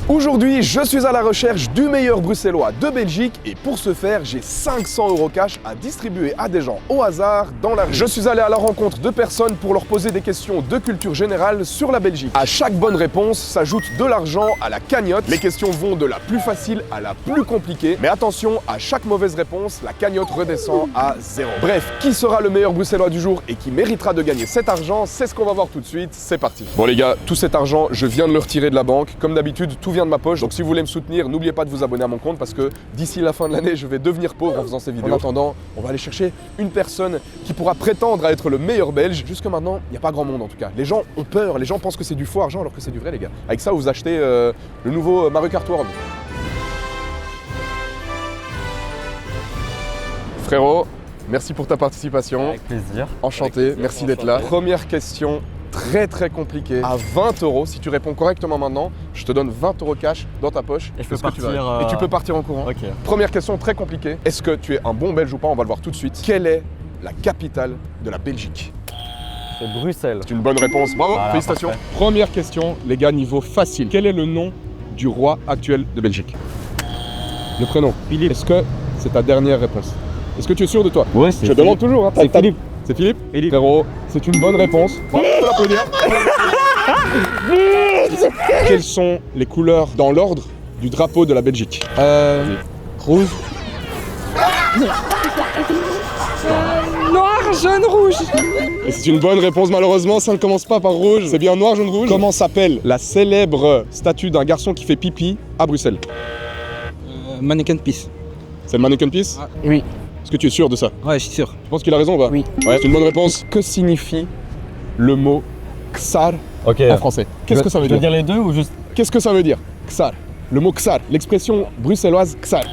Aujourd'hui, je suis à la recherche du meilleur bruxellois de Belgique et pour ce faire, j'ai 500 € cash à distribuer à des gens au hasard dans la rue. Je suis allé à la rencontre de personnes pour leur poser des questions de culture générale sur la Belgique. À chaque bonne réponse s'ajoute de l'argent à la cagnotte. Les questions vont de la plus facile à la plus compliquée. Mais attention, à chaque mauvaise réponse, la cagnotte redescend à 0. Bref, qui sera le meilleur bruxellois du jour et qui méritera de gagner cet argent, c'est ce qu'on va voir tout de suite. C'est parti. Bon les gars, tout cet argent, je viens de le retirer de la banque. Comme d'habitude, tout vient de ma poche. Donc si vous voulez me soutenir, n'oubliez pas de vous abonner à mon compte parce que d'ici la fin de l'année, je vais devenir pauvre en faisant ces vidéos. En attendant, on va aller chercher une personne qui pourra prétendre à être le meilleur belge. Jusque maintenant, il n'y a pas grand monde en tout cas. Les gens ont peur, les gens pensent que c'est du faux argent alors que c'est du vrai les gars. Avec ça, vous achetez le nouveau Mario Kart World. Frérot, merci pour ta participation. Avec plaisir. Enchanté, merci d'être là. Première question très compliquée. À 20 €, si tu réponds correctement maintenant, je te donne 20 € cash dans ta poche. Et je peux Est-ce que tu vas- partir, Et tu peux partir en courant. Ok. Première question très compliquée. Est-ce que tu es un bon belge ou pas? On va le voir tout de suite. Quelle est la capitale de la Belgique? C'est Bruxelles. C'est une bonne réponse. Bravo, Voilà, félicitations. parfait. Première question, les gars, niveau facile. Quel est le nom du roi actuel de Belgique? Le prénom. Philippe. Est-ce que c'est ta dernière réponse? Est-ce que tu es sûr de toi? Ouais, c'est Je demande toujours. Hein. C'est Philippe. C'est Philippe? Philippe. Frérot, c'est une bonne réponse. Bon, on peut l'applaudir. Quelles sont les couleurs dans l'ordre du drapeau de la Belgique? Rouge. Noir, jaune, rouge. Et c'est une bonne réponse, malheureusement, ça ne commence pas par rouge. C'est bien noir, jaune, rouge. Comment s'appelle la célèbre statue d'un garçon qui fait pipi à Bruxelles? Mannequin Peace. C'est le Mannequin Peace? Oui. Est-ce que tu es sûr de ça? Ouais, je suis sûr. Tu penses qu'il a raison ou pas? Oui. Ouais, c'est une bonne réponse. Que signifie le mot Xar Ok. en français? Qu'est-ce que ça veut Tu veux dire? dire les deux ou juste. Qu'est-ce que ça veut dire? Xar. Le mot Xar. L'expression bruxelloise Xar.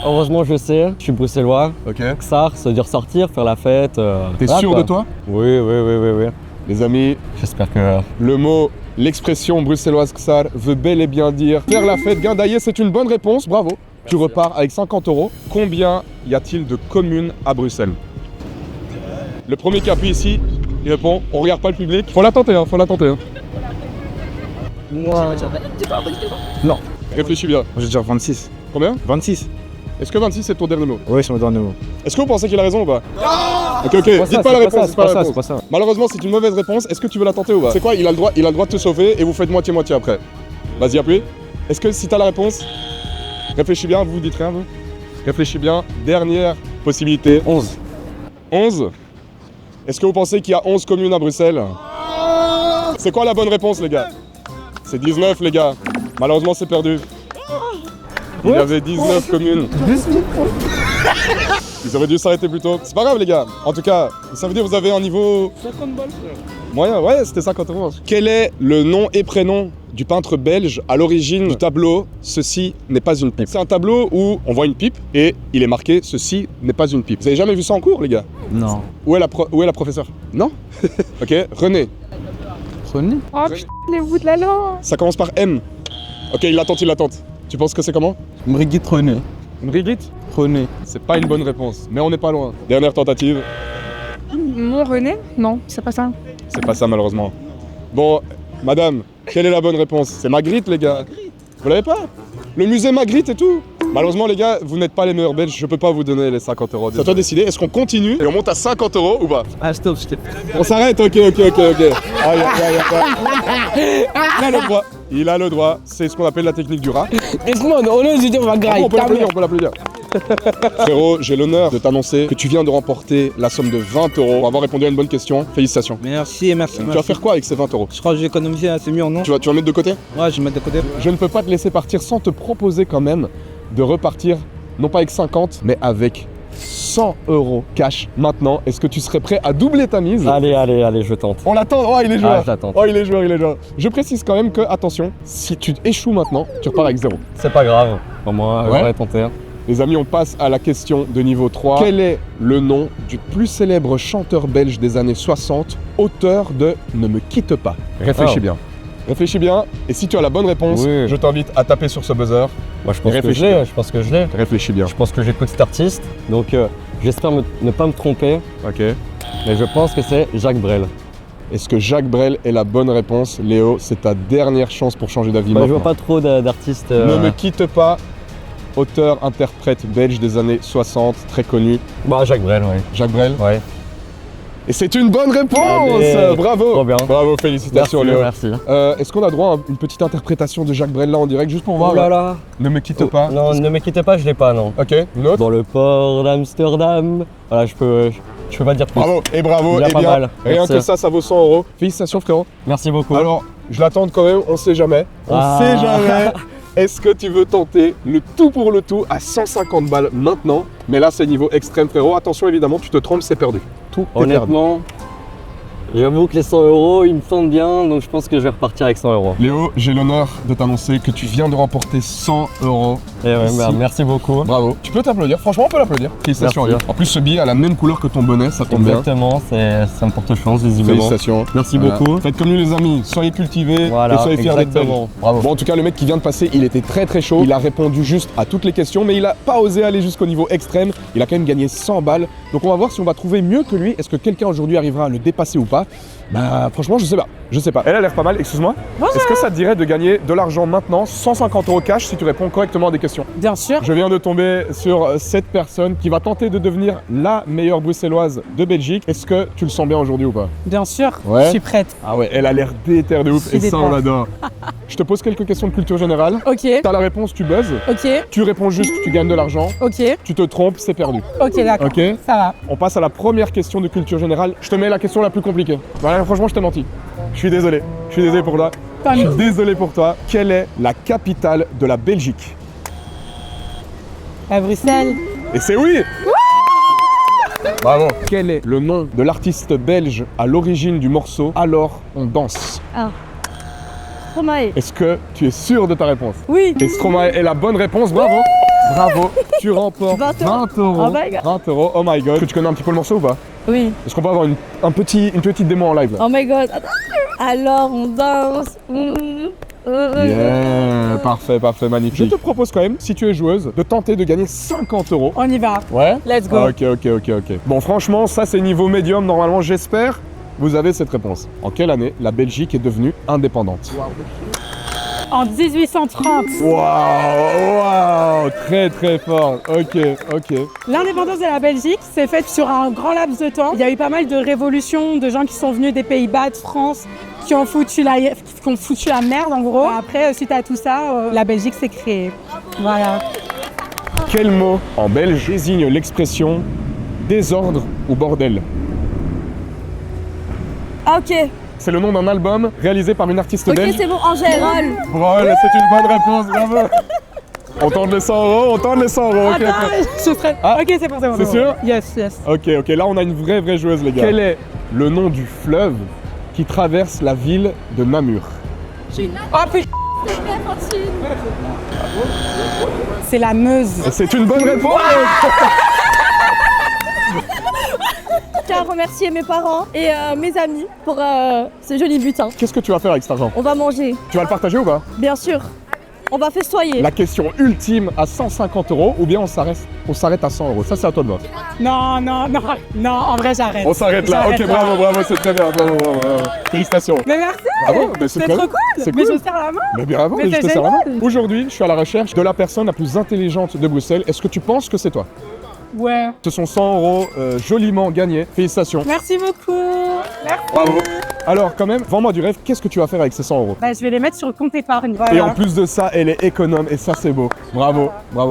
Heureusement, je sais, je suis bruxellois. Ok. Xar, ça veut dire sortir, faire la fête. T'es voilà, sûr quoi. de toi? Oui. Les amis, J'espère que. le mot, l'expression bruxelloise Xar veut bel et bien dire faire la fête, guindailler. C'est une bonne réponse, bravo. Tu repars avec 50 €. Combien y a-t-il de communes à Bruxelles? Le premier qui appuie ici, il répond. On regarde pas le public. Faut la tenter, hein, faut la tenter. Hein. Moi. Non. Réfléchis bien. Je vais dire 26. Combien? 26. Est-ce que 26 c'est ton dernier mot? Oui, je me donne le mot. Est-ce que vous pensez qu'il a raison ou pas? Ok, C'est dites ça, pas la c'est réponse. ça, dites pas la réponse. c'est pas ça. Malheureusement, c'est une mauvaise réponse. Est-ce que tu veux la tenter ou pas? C'est quoi? Il a le droit de te sauver et vous faites moitié-moitié après. Vas-y, appuie. Est-ce que si t'as la réponse, réfléchis bien, vous dites rien, vous? Réfléchis bien. Dernière possibilité. 11. 11. Est-ce que vous pensez qu'il y a 11 communes à Bruxelles? C'est quoi la bonne réponse, les gars? C'est 19, les gars. Malheureusement, c'est perdu. Il y avait 19 communes. Ils auraient dû s'arrêter plus tôt. C'est pas grave, les gars. En tout cas, ça veut dire que vous avez un niveau 50 balles, frère. moyen. Ouais, c'était 50 €. Quel est le nom et prénom du peintre belge à l'origine du tableau « Ceci n'est pas une pipe ». C'est un tableau où on voit une pipe et il est marqué « Ceci n'est pas une pipe ». Vous avez jamais vu ça en cours, les gars? Non. Où est la professeure? Non. Ok, René. René. Oh putain, les bouts de la langue. Ça commence par M. Ok, il l'attend. Tu penses que c'est comment? Brigitte René. Brigitte? René. C'est pas une bonne réponse, mais on n'est pas loin. Dernière tentative. Mon René? Non, c'est pas ça. C'est pas ça, malheureusement. Bon, madame, quelle est la bonne réponse? C'est Magritte, les gars. Vous l'avez pas? Le musée Magritte et tout. Malheureusement, les gars, vous n'êtes pas les meilleurs belges. Je peux pas vous donner les 50 €. C'est à toi de décider. Est-ce qu'on continue et on monte à 50 € ou pas? Ah, stop. On s'arrête. Ok. Aïe. Il a le droit. Il a le droit. C'est ce qu'on appelle la technique du rat. Laisse-moi, on ose dire, on va grailler. On peut l'applaudir. Frérot, j'ai l'honneur de t'annoncer que tu viens de remporter la somme de 20 € pour avoir répondu à une bonne question. Félicitations. Merci. Tu vas faire quoi avec ces 20 €? Je crois que j'ai économisé assez mieux, non? Tu vas mettre de côté? Ouais, je vais mettre de côté. Je ne peux pas te laisser partir sans te proposer quand même de repartir, non pas avec 50, mais avec 100 € cash maintenant. Est-ce que tu serais prêt à doubler ta mise? Allez, je tente. On l'attend. Oh, il est joueur. Ah, je l'attends. Oh, il est joueur. Je précise quand même que, attention, si tu échoues maintenant, tu repars avec 0. C'est pas grave. Pour moi, Ouais. j'aurais tenté. Les amis, on passe à la question de niveau 3. Quel est le nom du plus célèbre chanteur belge des années 60, auteur de Ne me quitte pas? Réfléchis Oh. bien. Réfléchis bien, et si tu as la bonne réponse, Oui. je t'invite à taper sur ce buzzer. Moi, je pense que Réfléchis je l'ai. bien. Je pense que je l'ai. Réfléchis bien. Je pense que j'écoute cet artiste. Donc, j'espère ne pas me tromper. Ok. Mais je pense que c'est Jacques Brel. Est-ce que Jacques Brel est la bonne réponse? Léo, c'est ta dernière chance pour changer d'avis Bah, je maintenant. vois pas trop d'artistes. Ne me quitte pas. Auteur, interprète belge des années 60, très connu. Bah, Jacques Brel, ouais. Jacques Brel. Ouais. Et c'est une bonne réponse. Allez. Bravo. Trop bien. Bravo, félicitations Léo. Merci. Est-ce qu'on a droit à une petite interprétation de Jacques Brel là en direct, juste pour voir Oh là là. Ne me quitte pas. Non, ne me quittez pas, je l'ai pas, non. Ok, une autre. Dans le port d'Amsterdam. Voilà, je peux pas dire plus. Bravo, et bravo, Bien, et pas bien, mal. rien Merci. que ça vaut 100 euros. Félicitations frérot. Merci beaucoup. Alors, je l'attends quand même, on sait jamais. On Ah. sait jamais. Est-ce que tu veux tenter le tout pour le tout à 150 balles maintenant? Mais là, c'est niveau extrême frérot. Attention, évidemment, tu te trompes, c'est perdu. Tout est perdu. Honnêtement, j'avoue que les 100 euros, ils me sentent bien, donc je pense que je vais repartir avec 100 euros. Léo, j'ai l'honneur de t'annoncer que tu viens de remporter 100 euros. Et ouais, Ici. bah, merci beaucoup. Bravo. Tu peux t'applaudir, franchement, on peut l'applaudir. Félicitations. Merci. Léo. En plus, ce billet a la même couleur que ton bonnet, ça tombe bien. Exactement, ça me porte chance, visiblement. Félicitations. Merci Voilà. beaucoup. Faites comme nous les amis, soyez cultivés Voilà, et soyez fiers d'être belges. exactement. Bravo. Bon, en tout cas, le mec qui vient de passer, il était très très chaud. Il a répondu juste à toutes les questions, mais il a pas osé aller jusqu'au niveau extrême. Il a quand même gagné 100 balles. Donc on va voir si on va trouver mieux que lui. Est-ce que quelqu'un aujourd'hui arrivera à le dépasser ou pas? Bah franchement, je sais pas. Je sais pas. Elle a l'air pas mal, excuse-moi. Est-ce que ça te dirait de gagner de l'argent maintenant, 150 euros cash, si tu réponds correctement à des questions? Bien sûr. Je viens de tomber sur cette personne qui va tenter de devenir la meilleure bruxelloise de Belgique. Est-ce que tu le sens bien aujourd'hui ou pas? Bien sûr. Ouais. Je suis prête. Ah ouais, elle a l'air déter de ouf Je suis et ça déter. on adore. Je te pose quelques questions de culture générale. Ok. T'as la réponse, tu buzzes. Ok. Tu réponds juste, tu gagnes de l'argent. Ok. Tu te trompes, c'est perdu. Ok, d'accord. Ok. Ça va. On passe à la première question de culture générale. Je te mets la question la plus compliquée. Voilà, franchement, je t'ai menti. Je suis désolé. Je suis désolé pour toi. Tant Je mieux. suis désolé pour toi. Quelle est la capitale de la Belgique? À Bruxelles. Et c'est oui! Bravo. Quel est le nom de l'artiste belge à l'origine du morceau Alors on danse? Stromae. Est-ce que tu es sûr de ta réponse? Oui. Et Stromae est la bonne réponse, bravo! Bravo, tu remportes 20 20 euros. Oh my God. 20 euros, oh my god. Est-ce que tu connais un petit peu le morceau ou pas? Oui. Est-ce qu'on peut avoir une petite démo en live là? Oh my god. Attends. Alors on danse. Yeah, parfait, parfait, magnifique. Je te propose quand même, si tu es joueuse, de tenter de gagner 50 euros. On y va. Ouais? Let's go. Ok. Bon, franchement, ça c'est niveau médium. Normalement, j'espère, vous avez cette réponse. En quelle année la Belgique est devenue indépendante? En 1830. Waouh, très très fort. Ok. L'indépendance de la Belgique s'est faite sur un grand laps de temps. Il y a eu pas mal de révolutions, de gens qui sont venus des Pays-Bas, de France, qui ont foutu la merde en gros. Après, suite à tout ça, la Belgique s'est créée. Voilà. Quel mot en belge désigne l'expression désordre ou bordel? Ah, ok. C'est le nom d'un album réalisé par une artiste Ok, belge. c'est bon. Angèle. Bravo, c'est une bonne réponse, bravo. On tente les 100 euros, ok. Je serai... Ah, ok, c'est bon. c'est sûr? Yes. Ok, là on a une vraie joueuse les gars. Quel est le nom du fleuve qui traverse la ville de Namur? Oh putain. C'est la Meuse. Et c'est une bonne réponse. Je tiens à remercier mes parents et mes amis pour ce joli butin. Qu'est-ce que tu vas faire avec cet argent? On va manger, Tu vas le partager ou pas? bien sûr. On va festoyer. La question ultime à 150 euros ou bien on s'arrête à 100 euros. Ça c'est à toi de voir. Non, en vrai j'arrête. On s'arrête là. Ok, J'arrête bravo, c'est très bien. Bravo. Félicitations. Mais merci. Bravo, mais c'est C'est cool. trop cool. C'est Mais cool. je serre la main. Mais bien avant, Mais je te c'est sers la main. génial. Aujourd'hui, je suis à la recherche de la personne la plus intelligente de Bruxelles. Est-ce que tu penses que c'est toi? Ouais. Ce sont 100 euros joliment gagnés. Félicitations. Merci beaucoup. Merci. Bravo. Alors quand même, vends-moi du rêve, qu'est-ce que tu vas faire avec ces 100 euros? Bah, je vais les mettre sur le compte épargne. Et Voilà. en plus de ça, elle est économe et ça c'est beau. Bravo. Bon,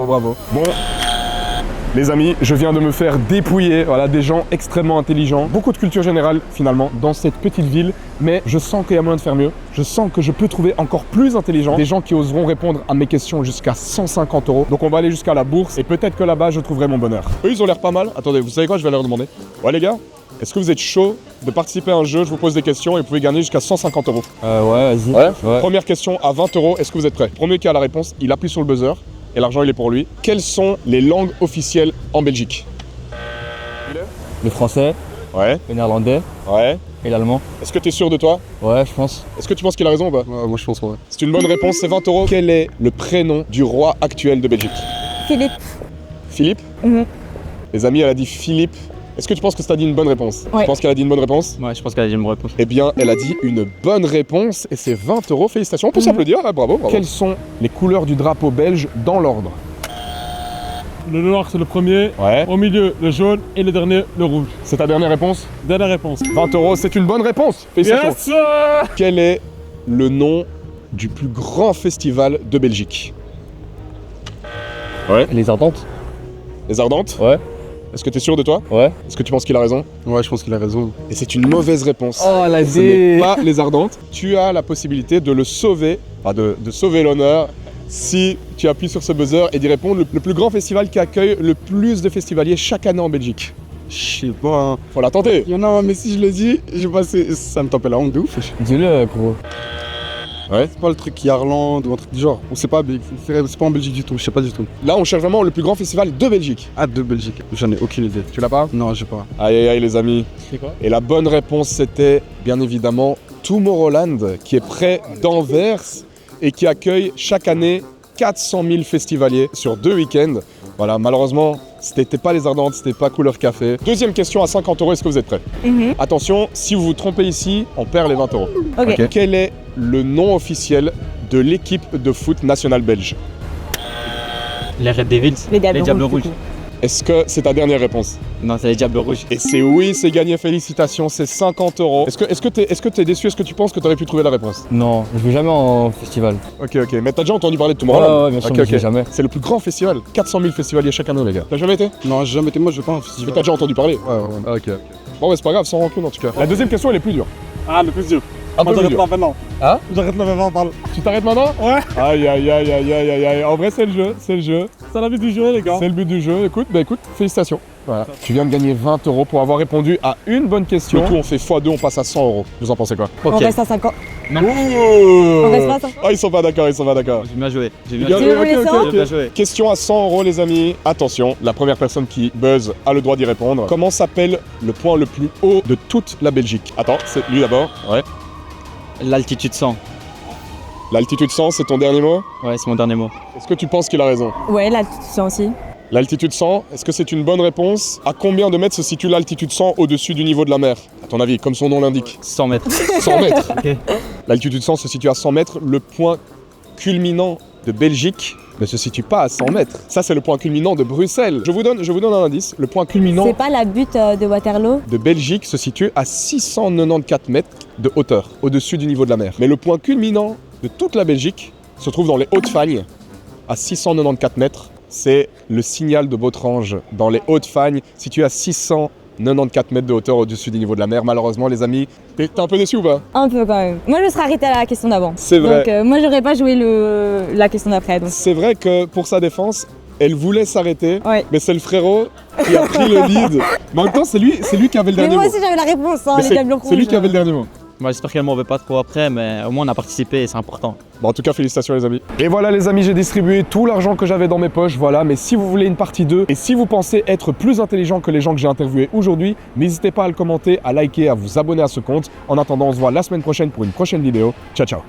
les amis, je viens de me faire dépouiller, voilà, des gens extrêmement intelligents. Beaucoup de culture générale finalement dans cette petite ville, mais je sens qu'il y a moyen de faire mieux. Je sens que je peux trouver encore plus intelligents, des gens qui oseront répondre à mes questions jusqu'à 150 euros. Donc on va aller jusqu'à la bourse et peut-être que là-bas je trouverai mon bonheur. Eux ils ont l'air pas mal. Attendez, vous savez quoi, je vais leur demander. Ouais les gars, est-ce que vous êtes chaud de participer à un jeu? Je vous pose des questions et vous pouvez gagner jusqu'à 150 euros. Ouais, vas-y. Ouais. Première question à 20 euros, est-ce que vous êtes prêts? Premier qui a la réponse, il appuie sur le buzzer et l'argent il est pour lui. Quelles sont les langues officielles en Belgique? Le français, Ouais, le néerlandais ouais. et l'allemand. Est-ce que tu es sûr de toi? Ouais, je pense. Est-ce que tu penses qu'il a raison ou pas? Moi, je pense, ouais. C'est une bonne réponse, c'est 20 euros. Quel est le prénom du roi actuel de Belgique? Philippe. Philippe? Mhm. Les amis, elle a dit Philippe. Est-ce que tu penses que ça dit une bonne réponse? Ouais. Tu penses qu'elle a dit une bonne réponse? Ouais, je pense qu'elle a dit une réponse. Eh bien, elle a dit une bonne réponse et c'est 20 €. Félicitations, on peut s'applaudir, ouais, bravo, bravo. Quelles sont les couleurs du drapeau belge dans l'ordre? Le noir, c'est le premier. Ouais. Au milieu, le jaune. Et le dernier, le rouge. C'est ta dernière réponse? Dernière réponse. 20 €, c'est une bonne réponse. Félicitations. Yes, sir. Quel est le nom du plus grand festival de Belgique? Les Ardentes? Les Ardentes? Ouais. Est-ce que tu es sûr de toi? Ouais. Est-ce que tu penses qu'il a raison? Ouais, je pense qu'il a raison. Et c'est une mauvaise réponse. Oh, la Ce n'est pas les Ardentes. Tu as la possibilité de le sauver, enfin de sauver l'honneur, si tu appuies sur ce buzzer et d'y répondre. Le plus grand festival qui accueille le plus de festivaliers chaque année en Belgique. Je sais pas. Hein. Faut la tenter. Il y en a, mais si je le dis, je vois, ça me tape la honte de ouf. Dis-le, gros. C'est pas le truc Yarland ou un truc du genre. On sait pas, c'est pas en Belgique du tout, je sais pas du tout. Là, on cherche vraiment le plus grand festival de Belgique. Ah, de Belgique. J'en ai aucune idée. Tu l'as pas? Non, j'ai pas. Aïe aïe aïe les amis. C'est quoi? Et la bonne réponse c'était bien évidemment Tomorrowland qui est près d'Anvers et qui accueille chaque année 400 000 festivaliers sur 2 week-ends. Voilà, malheureusement, c'était pas les Ardentes, c'était pas Couleur Café. Deuxième question à 50 €, est-ce que vous êtes prêts? Attention, si vous vous trompez ici, on perd les 20 €. Ok. Quel est le nom officiel de l'équipe de foot nationale belge? Les Red Devils. Les Diables Rouges. Est-ce que c'est ta dernière réponse? Non, c'est les Diables Rouges. Et c'est oui, c'est gagné, félicitations, c'est 50 €. Est-ce que t'es déçu? Est-ce que tu penses que t'aurais pu trouver la réponse? Non, je vais jamais en festival. Ok, mais t'as déjà entendu parler de Tomorrowland? Ouais, bien sûr, Ok, mais ok. je vais jamais. C'est le plus grand festival, 400 000 festivaliers chaque année les gars. T'as jamais été? Non, j'ai jamais été, moi je vais pas en Mais festival. t'as déjà entendu parler? Ouais. Ok. Bon, mais c'est pas grave, sans rancune en tout cas. La deuxième question, elle est plus dure. Ah, le plus dur. Un peu plus J'arrête dur. là maintenant. Hein? J'arrête là maintenant, parle. Tu t'arrêtes maintenant? Ouais. Aïe aïe aïe aïe aïe aïe aïe. En vrai, c'est le jeu, c'est le jeu. C'est la vie du jeu, les gars. C'est le but du jeu. Écoute, félicitations. Voilà. Tu viens de gagner 20 € pour avoir répondu à une bonne question. Le tout, on fait x2, on passe à 100 €. Vous en pensez quoi? On Ok. reste à 50. On reste pas à 100. Ah, ils sont pas d'accord, ils sont pas d'accord. J'ai bien joué. J'ai Bien Tu veux les 100? ok. bien joué. Question à 100 € les amis. Attention, la première personne qui buzz a le droit d'y répondre. Comment s'appelle le point le plus haut de toute la Belgique? Attends, c'est lui d'abord. Ouais. L'altitude 100. L'altitude 100, c'est ton dernier mot? Ouais, c'est mon dernier mot. Est-ce que tu penses qu'il a raison? Ouais, là, tu sens aussi. L'altitude 100, est-ce que c'est une bonne réponse? À combien de mètres se situe l'altitude 100 au-dessus du niveau de la mer? À ton avis, comme son nom l'indique. 100 mètres. 100 mètres. Ok. L'altitude 100 se situe à 100 mètres. Le point culminant de Belgique ne se situe pas à 100 mètres. Ça, c'est le point culminant de Bruxelles. Je vous donne un indice. Le point culminant C'est pas la butte de Waterloo? de Belgique se situe à 694 mètres de hauteur, au-dessus du niveau de la mer. Mais le point culminant de toute la Belgique se trouve dans les Hautes-Fagnes, à 694 mètres. C'est le signal de Bautrange, dans les Hautes-Fagnes, situé à 694 mètres de hauteur au-dessus du niveau de la mer. Malheureusement, les amis, t'es un peu déçu ou pas? Un peu quand même. Moi, je serais arrêtée à la question d'avant. C'est vrai. Donc, moi, j'aurais pas joué la question d'après. Donc. C'est vrai que pour sa défense, elle voulait s'arrêter, Ouais. mais c'est le frérot qui a pris le lead. Mais en même temps, c'est lui qui avait le Mais dernier moi mot. aussi, j'avais la réponse, hein, Mais les c'est Diables Rouges. c'est lui qui avait le dernier mot. Moi, j'espère qu'elle m'en veut pas trop après, mais au moins on a participé et c'est important. Bon, en tout cas, félicitations les amis. Et voilà les amis, j'ai distribué tout l'argent que j'avais dans mes poches, voilà. Mais si vous voulez une partie 2, et si vous pensez être plus intelligent que les gens que j'ai interviewés aujourd'hui, n'hésitez pas à le commenter, à liker, à vous abonner à ce compte. En attendant, on se voit la semaine prochaine pour une prochaine vidéo. Ciao, ciao.